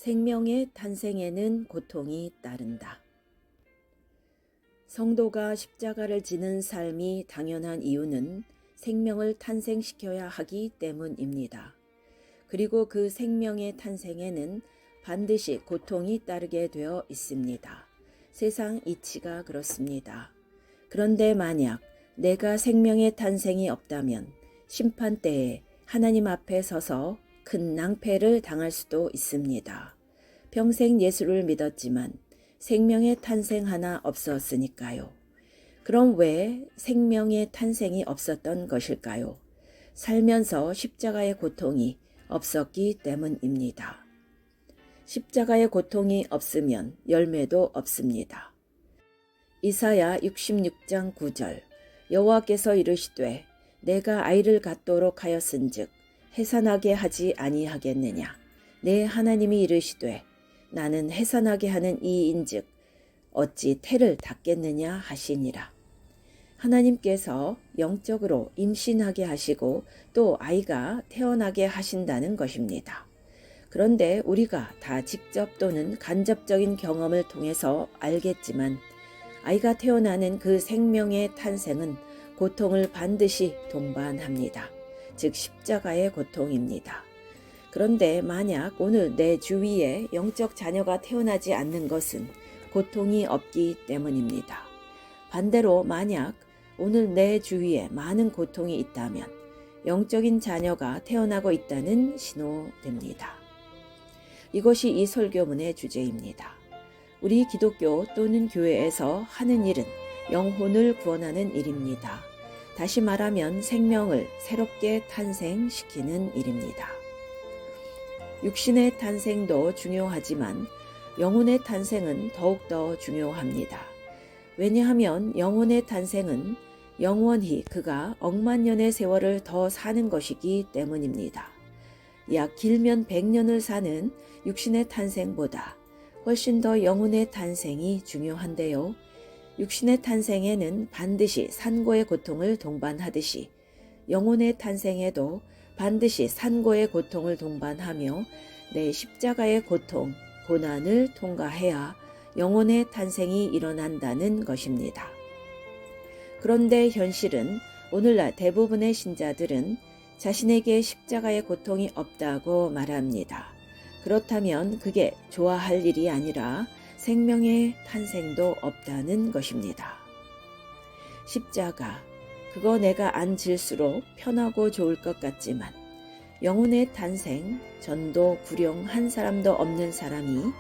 생명의 탄생에는 고통이 따른다. 성도가 십자가를 지는 삶이 당연한 이유는 생명을 탄생시켜야 하기 때문입니다. 그리고 그 생명의 탄생에는 반드시 고통이 따르게 되어 있습니다. 세상 이치가 그렇습니다. 그런데 만약 내가 생명의 탄생이 없다면 심판때에 하나님 앞에 서서 큰 낭패를 당할 수도 있습니다. 평생 예수를 믿었지만 생명의 탄생 하나 없었으니까요. 그럼 왜 생명의 탄생이 없었던 것일까요? 살면서 십자가의 고통이 없었기 때문입니다. 십자가의 고통이 없으면 열매도 없습니다. 이사야 66장 9절 여호와께서 이르시되 내가 아이를 갖도록 하였은즉 해산하게 하지 아니하겠느냐. 내 하나님이 이르시되 나는 해산하게 하는 이인즉 어찌 태를 닫겠느냐 하시니라. 하나님께서 영적으로 임신하게 하시고 또 아이가 태어나게 하신다는 것입니다. 그런데 우리가 다 직접 또는 간접적인 경험을 통해서 알겠지만 아이가 태어나는 그 생명의 탄생은 고통을 반드시 동반합니다. 즉 십자가의 고통입니다. 그런데 만약 오늘 내 주위에 영적 자녀가 태어나지 않는 것은 고통이 없기 때문입니다. 반대로 만약 오늘 내 주위에 많은 고통이 있다면 영적인 자녀가 태어나고 있다는 신호됩니다. 이것이 이 설교문의 주제입니다. 우리 기독교 또는 교회에서 하는 일은 영혼을 구원하는 일입니다. 다시 말하면 생명을 새롭게 탄생시키는 일입니다. 육신의 탄생도 중요하지만 영혼의 탄생은 더욱더 중요합니다. 왜냐하면 영혼의 탄생은 영원히 그가 억만 년의 세월을 더 사는 것이기 때문입니다. 약 길면 100년을 사는 육신의 탄생보다 훨씬 더 영혼의 탄생이 중요한데요. 육신의 탄생에는 반드시 산고의 고통을 동반하듯이 영혼의 탄생에도 반드시 산고의 고통을 동반하며 내 십자가의 고통, 고난을 통과해야 영혼의 탄생이 일어난다는 것입니다. 그런데 현실은 오늘날 대부분의 신자들은 자신에게 십자가의 고통이 없다고 말합니다. 그렇다면 그게 좋아할 일이 아니라 생명의 탄생도 없다는 것입니다. 십자가, 그거 내가 안 질수록 편하고 좋을 것 같지만 영혼의 탄생, 전도, 구령 한 사람도 없는 사람이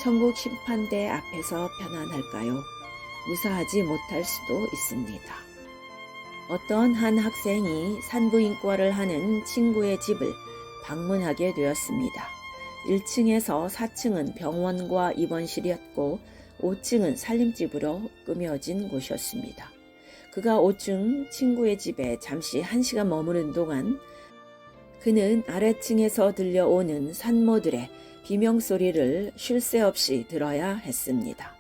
천국 심판대 앞에서 편안할까요? 무사하지 못할 수도 있습니다. 어떤 한 학생이 산부인과를 하는 친구의 집을 방문하게 되었습니다. 1층에서 4층은 병원과 입원실이었고 5층은 살림집으로 꾸며진 곳이었습니다. 그가 5층 친구의 집에 잠시 1시간 머무른 동안 그는 아래층에서 들려오는 산모들의 비명소리를 쉴 새 없이 들어야 했습니다.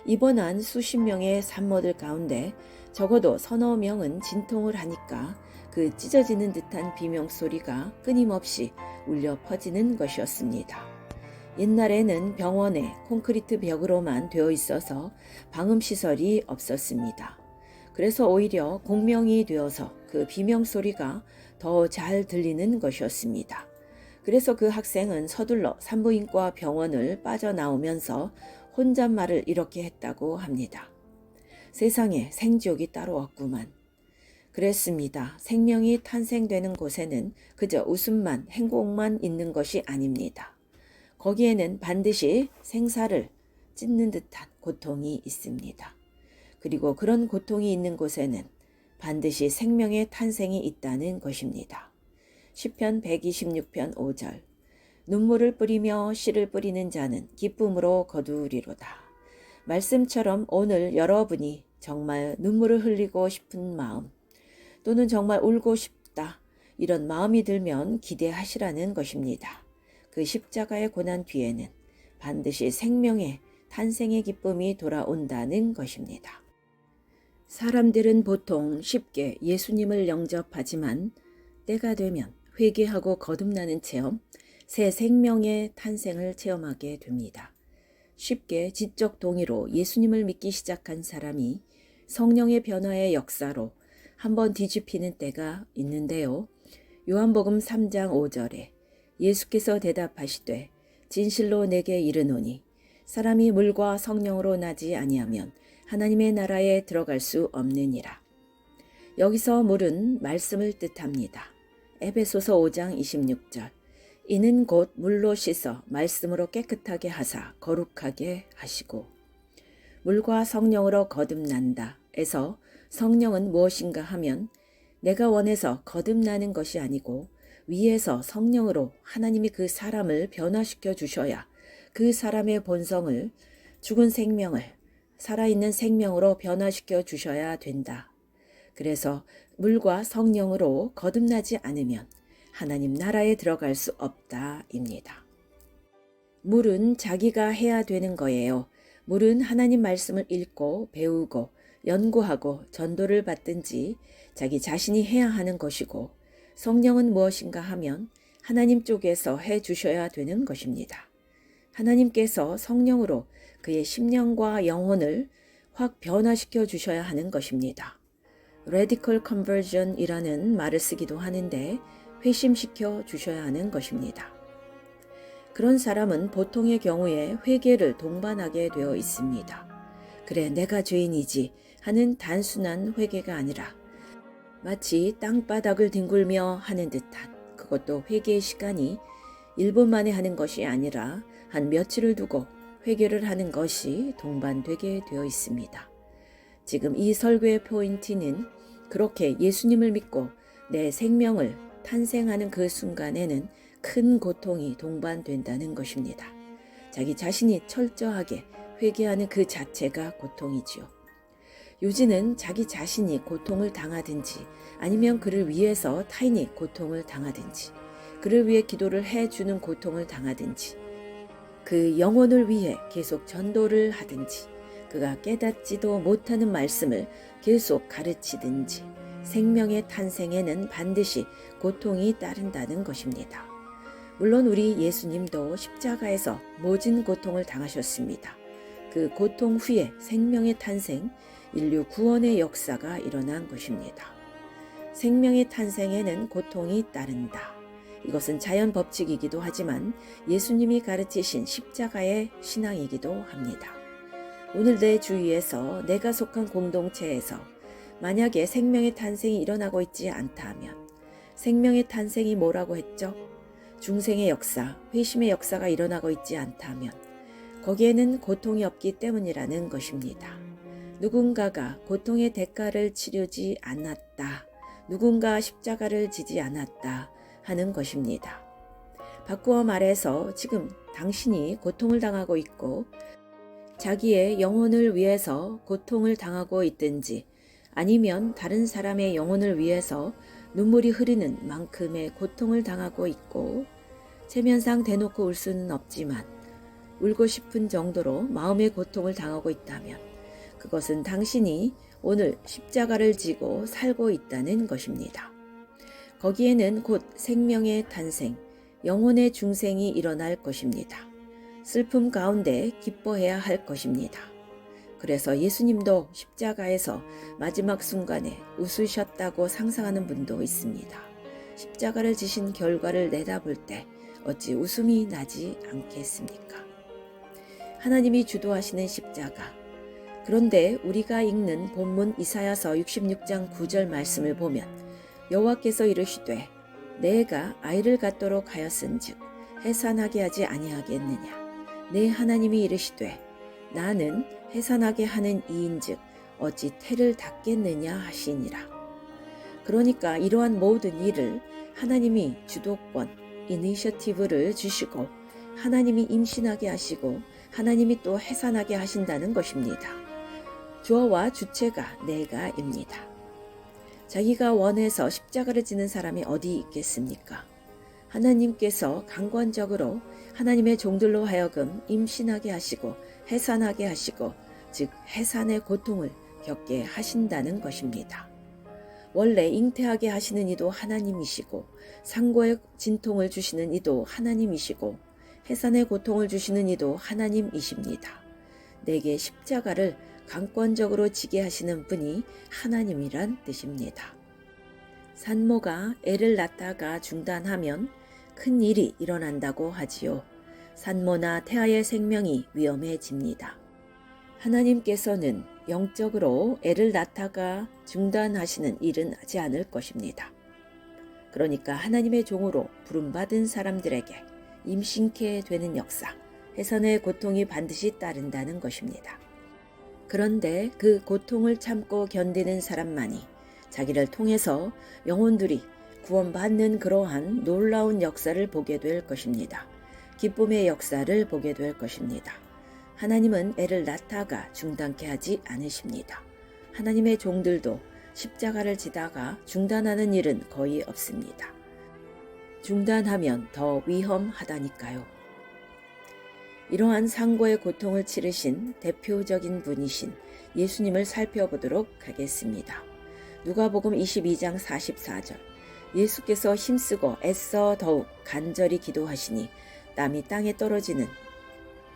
입원한 수십 명의 산모들 가운데 적어도 서너 명은 진통을 하니까 그 찢어지는 듯한 비명소리가 끊임없이 울려 퍼지는 것이었습니다. 옛날에는 병원에 콘크리트 벽으로만 되어 있어서 방음시설이 없었습니다. 그래서 오히려 공명이 되어서 그 비명소리가 더 잘 들리는 것이었습니다. 그래서 그 학생은 서둘러 산부인과 병원을 빠져나오면서 혼잣말을 이렇게 했다고 합니다. 세상에 생지옥이 따로 없구만. 그랬습니다. 생명이 탄생되는 곳에는 그저 웃음만, 행복만 있는 것이 아닙니다. 거기에는 반드시 생사를 찢는 듯한 고통이 있습니다. 그리고 그런 고통이 있는 곳에는 반드시 생명의 탄생이 있다는 것입니다. 시편 126편 5절 눈물을 뿌리며 씨를 뿌리는 자는 기쁨으로 거두리로다. 말씀처럼 오늘 여러분이 정말 눈물을 흘리고 싶은 마음 또는 정말 울고 싶다 이런 마음이 들면 기대하시라는 것입니다. 그 십자가의 고난 뒤에는 반드시 생명의 탄생의 기쁨이 돌아온다는 것입니다. 사람들은 보통 쉽게 예수님을 영접하지만 때가 되면 회개하고 거듭나는 체험, 새 생명의 탄생을 체험하게 됩니다. 쉽게 지적 동의로 예수님을 믿기 시작한 사람이 성령의 변화의 역사로 한번 뒤집히는 때가 있는데요. 요한복음 3장 5절에 예수께서 대답하시되 진실로 내게 이르노니 사람이 물과 성령으로 나지 아니하면 하나님의 나라에 들어갈 수 없느니라. 여기서 물은 말씀을 뜻합니다. 에베소서 5장 26절 이는 곧 물로 씻어 말씀으로 깨끗하게 하사 거룩하게 하시고 물과 성령으로 거듭난다 에서 성령은 무엇인가 하면 내가 원해서 거듭나는 것이 아니고 위에서 성령으로 하나님이 그 사람을 변화시켜 주셔야 그 사람의 본성을 죽은 생명을 살아있는 생명으로 변화시켜 주셔야 된다. 그래서 물과 성령으로 거듭나지 않으면 하나님 나라에 들어갈 수 없다입니다. 물은 자기가 해야 되는 거예요. 물은 하나님 말씀을 읽고 배우고 연구하고 전도를 받든지 자기 자신이 해야 하는 것이고 성령은 무엇인가 하면 하나님 쪽에서 해 주셔야 되는 것입니다. 하나님께서 성령으로 그의 심령과 영혼을 확 변화시켜 주셔야 하는 것입니다. Radical Conversion이라는 말을 쓰기도 하는데 회심시켜 주셔야 하는 것입니다. 그런 사람은 보통의 경우에 회개를 동반하게 되어 있습니다. 그래 내가 죄인이지 하는 단순한 회개가 아니라 마치 땅바닥을 뒹굴며 하는 듯한 그것도 회개의 시간이 1분 만에 하는 것이 아니라 한 며칠을 두고 회개를 하는 것이 동반되게 되어 있습니다. 지금 이 설교의 포인트는 그렇게 예수님을 믿고 내 생명을 탄생하는 그 순간에는 큰 고통이 동반된다는 것입니다. 자기 자신이 철저하게 회개하는 그 자체가 고통이지요. 요지는 자기 자신이 고통을 당하든지 아니면 그를 위해서 타인이 고통을 당하든지 그를 위해 기도를 해주는 고통을 당하든지 그 영혼을 위해 계속 전도를 하든지 그가 깨닫지도 못하는 말씀을 계속 가르치든지 생명의 탄생에는 반드시 고통이 따른다는 것입니다. 물론 우리 예수님도 십자가에서 모진 고통을 당하셨습니다. 그 고통 후에 생명의 탄생, 인류 구원의 역사가 일어난 것입니다. 생명의 탄생에는 고통이 따른다. 이것은 자연 법칙이기도 하지만 예수님이 가르치신 십자가의 신앙이기도 합니다. 오늘 내 주위에서 내가 속한 공동체에서 만약에 생명의 탄생이 일어나고 있지 않다 하면 생명의 탄생이 뭐라고 했죠? 중생의 역사, 회심의 역사가 일어나고 있지 않다 하면 거기에는 고통이 없기 때문이라는 것입니다. 누군가가 고통의 대가를 치르지 않았다. 누군가 십자가를 지지 않았다 하는 것입니다. 바꾸어 말해서 지금 당신이 고통을 당하고 있고 자기의 영혼을 위해서 고통을 당하고 있든지 아니면 다른 사람의 영혼을 위해서 눈물이 흐르는 만큼의 고통을 당하고 있고 체면상 대놓고 울 수는 없지만 울고 싶은 정도로 마음의 고통을 당하고 있다면 그것은 당신이 오늘 십자가를 지고 살고 있다는 것입니다. 거기에는 곧 생명의 탄생, 영혼의 중생이 일어날 것입니다. 슬픔 가운데 기뻐해야 할 것입니다. 그래서 예수님도 십자가에서 마지막 순간에 웃으셨다고 상상하는 분도 있습니다. 십자가를 지신 결과를 내다볼 때 어찌 웃음이 나지 않겠습니까? 하나님이 주도하시는 십자가. 그런데 우리가 읽는 본문 이사야서 66장 9절 말씀을 보면 여호와께서 이르시되 내가 아이를 갖도록 하였은즉 해산하게 하지 아니하겠느냐. 내 하나님이 이르시되 나는 해산하게 하는 이인즉 어찌 태를 닫겠느냐 하시니라. 그러니까 이러한 모든 일을 하나님이 주도권, 이니셔티브를 주시고 하나님이 임신하게 하시고 하나님이 또 해산하게 하신다는 것입니다. 주어와 주체가 내가입니다. 자기가 원해서 십자가를 지는 사람이 어디 있겠습니까? 하나님께서 강권적으로 하나님의 종들로 하여금 임신하게 하시고 해산하게 하시고 즉 해산의 고통을 겪게 하신다는 것입니다. 원래 잉태하게 하시는 이도 하나님이시고 상고의 진통을 주시는 이도 하나님이시고 해산의 고통을 주시는 이도 하나님이십니다. 내게 십자가를 강권적으로 지게 하시는 분이 하나님이란 뜻입니다. 산모가 애를 낳다가 중단하면 큰 일이 일어난다고 하지요. 산모나 태아의 생명이 위험해집니다. 하나님께서는 영적으로 애를 낳다가 중단하시는 일은 하지 않을 것입니다. 그러니까 하나님의 종으로 부름받은 사람들에게 임신케 되는 역사, 해산의 고통이 반드시 따른다는 것입니다. 그런데 그 고통을 참고 견디는 사람만이 자기를 통해서 영혼들이 구원받는 그러한 놀라운 역사를 보게 될 것입니다. 기쁨의 역사를 보게 될 것입니다. 하나님은 애를 낳다가 중단케 하지 않으십니다. 하나님의 종들도 십자가를 지다가 중단하는 일은 거의 없습니다. 중단하면 더 위험하다니까요. 이러한 상고의 고통을 치르신 대표적인 분이신 예수님을 살펴보도록 하겠습니다. 누가복음 22장 44절. 예수께서 힘쓰고 애써 더욱 간절히 기도하시니 땀이 땅에 떨어지는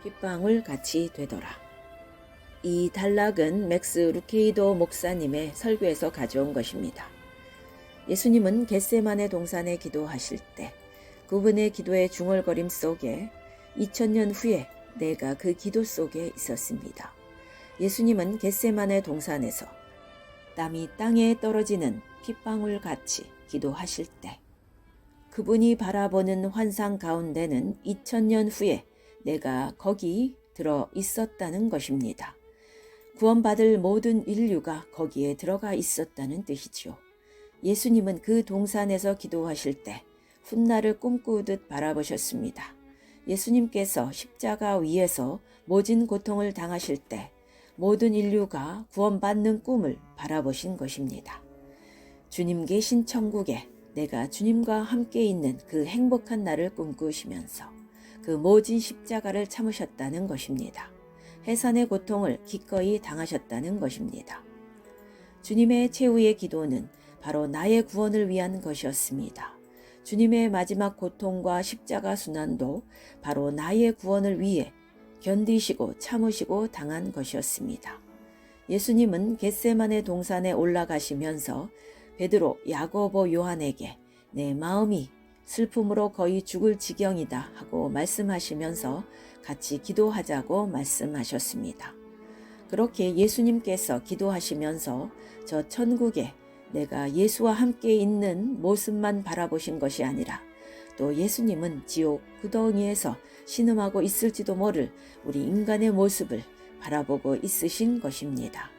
빗방울 같이 되더라. 이 단락은 맥스 루케이도 목사님의 설교에서 가져온 것입니다. 예수님은 겟세마네 동산에 기도하실 때 그분의 기도의 중얼거림 속에 2000년 후에 내가 그 기도 속에 있었습니다. 예수님은 겟세마네 동산에서 땀이 땅에 떨어지는 핏방울 같이 기도하실 때 그분이 바라보는 환상 가운데는 2000년 후에 내가 거기 들어 있었다는 것입니다. 구원받을 모든 인류가 거기에 들어가 있었다는 뜻이죠. 예수님은 그 동산에서 기도하실 때 훗날을 꿈꾸듯 바라보셨습니다. 예수님께서 십자가 위에서 모진 고통을 당하실 때 모든 인류가 구원받는 꿈을 바라보신 것입니다. 주님 계신 천국에 내가 주님과 함께 있는 그 행복한 날을 꿈꾸시면서 그 모진 십자가를 참으셨다는 것입니다. 해산의 고통을 기꺼이 당하셨다는 것입니다. 주님의 최후의 기도는 바로 나의 구원을 위한 것이었습니다. 주님의 마지막 고통과 십자가 순환도 바로 나의 구원을 위해 견디시고 참으시고 당한 것이었습니다. 예수님은 겟세마네 동산에 올라가시면서 베드로, 야고보, 요한에게 내 마음이 슬픔으로 거의 죽을 지경이다 하고 말씀하시면서 같이 기도하자고 말씀하셨습니다. 그렇게 예수님께서 기도하시면서 저 천국에 내가 예수와 함께 있는 모습만 바라보신 것이 아니라 또 예수님은 지옥 구덩이에서 신음하고 있을지도 모를 우리 인간의 모습을 바라보고 있으신 것입니다.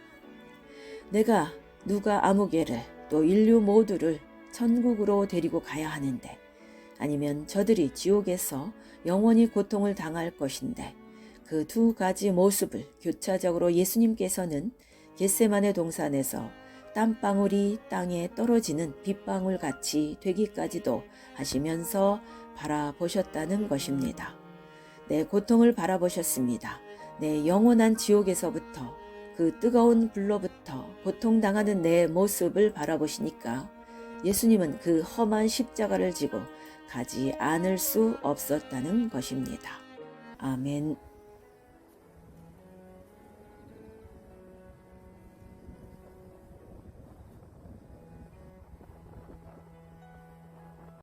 내가 누가 아무개를 또 인류 모두를 천국으로 데리고 가야 하는데 아니면 저들이 지옥에서 영원히 고통을 당할 것인데 그 두 가지 모습을 교차적으로 예수님께서는 겟세마네 동산에서 땀방울이 땅에 떨어지는 빗방울 같이 되기까지도 하시면서 바라보셨다는 것입니다. 내 고통을 바라보셨습니다. 내 영원한 지옥에서부터 그 뜨거운 불로부터 고통당하는 내 모습을 바라보시니까 예수님은 그 험한 십자가를 지고 가지 않을 수 없었다는 것입니다. 아멘.